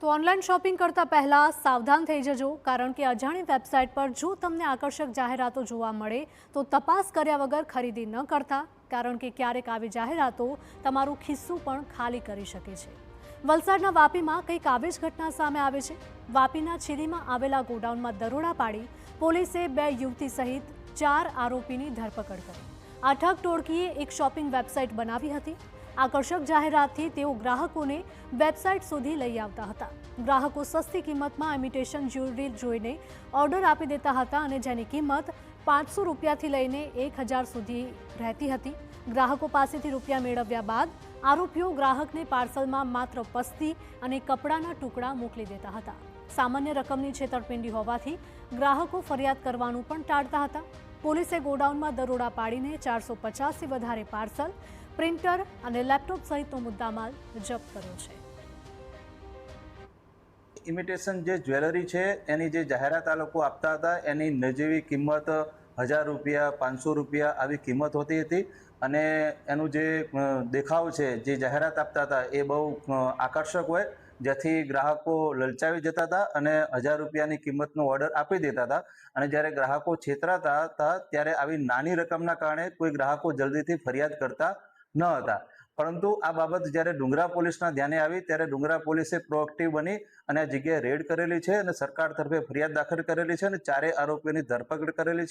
તો online shopping કરતા પહેલા સાવધાન થઈ જજો, કારણ કે અજાણી વેબસાઇટ પર જો તમને આકર્ષક જાહેરાતો જોવા મળે તો તપાસ કર્યા વગર ખરીદી ન કરતા, કારણ કે ક્યારેક આવી જાહેરાતો તમારું ખિસ્સું પણ ખાલી કરી શકે છે। વલસાડના વાપીમાં કંઈક આવી જ ઘટના સામે આવે છે। વાપીના છીરીમાં આવેલા ગોડાઉનમાં દરોડા પાડી પોલીસે 2 યુવતી સહિત 4 આરોપીની ધરપકડ કરી। આ ઠગ ટોળકીએ એક શોપિંગ વેબસાઇટ બનાવી હતી। આકર્ષક જાહેરાતથી તેઓ ગ્રાહકોને વેબસાઇટ સુધી લઈ આવતા હતા। ગ્રાહકો સસ્તી કિંમતમાં ઇમિટેશન જ્વેલરી જોઈને ઓર્ડર આપી દેતા હતા અને જેની કિંમત 500 રૂપિયાથી લઈને 1000 સુધી રહેતી હતી। ગ્રાહકો પાસેથી રૂપિયા મેળવ્યા બાદ આરોપીઓ ગ્રાહકને પાર્સલમાં માત્ર પસ્તી અને કપડાના ટુકડા મોકલી દેતા હતા। સામાન્ય રકમની છેતરપિંડી હોવાથી ગ્રાહકો ફરિયાદ કરવાનું પણ ટાળતા હતા। પોલીસે ગોડાઉનમાં દરોડા પાડીને 450થી વધારે પાર્સલ, પ્રિન્ટર અને લેપટોપ સહિતનો મુદ્દામાલ જપ્ત કર્યો છે। ઇમિટેશન જે જ્વેલરી છે એની જે જાહેરાત આ લોકો આપતા હતા એની નજીવી કિંમત 1000 રૂપિયા, 500 રૂપિયા આવી કિંમત હોતી હતી અને એનું જે દેખાવ છે, જે જાહેરાત આપતા હતા એ બહુ આકર્ષક હોય, જેથી ગ્રાહકો લલચાવી જતા હતા અને 1000 રૂપિયાની કિંમતનો ઓર્ડર આપી દેતા હતા। અને જ્યારે ગ્રાહકો છેતરાતા હતા ત્યારે આવી નાની રકમના કારણે કોઈ ગ્રાહકો જલ્દીથી ફરિયાદ કરતા ન હતા। પરંતુ આ બાબત જ્યારે ડુંગરા પોલીસના ધ્યાને આવી ત્યારે ડુંગરા પોલીસે પ્રોએક્ટિવ બની અને આ જગ્યાએ રેડ કરેલી છે અને સરકાર તરફે ફરિયાદ દાખલ કરેલી છે અને 4 આરોપીઓની ધરપકડ કરેલી છે।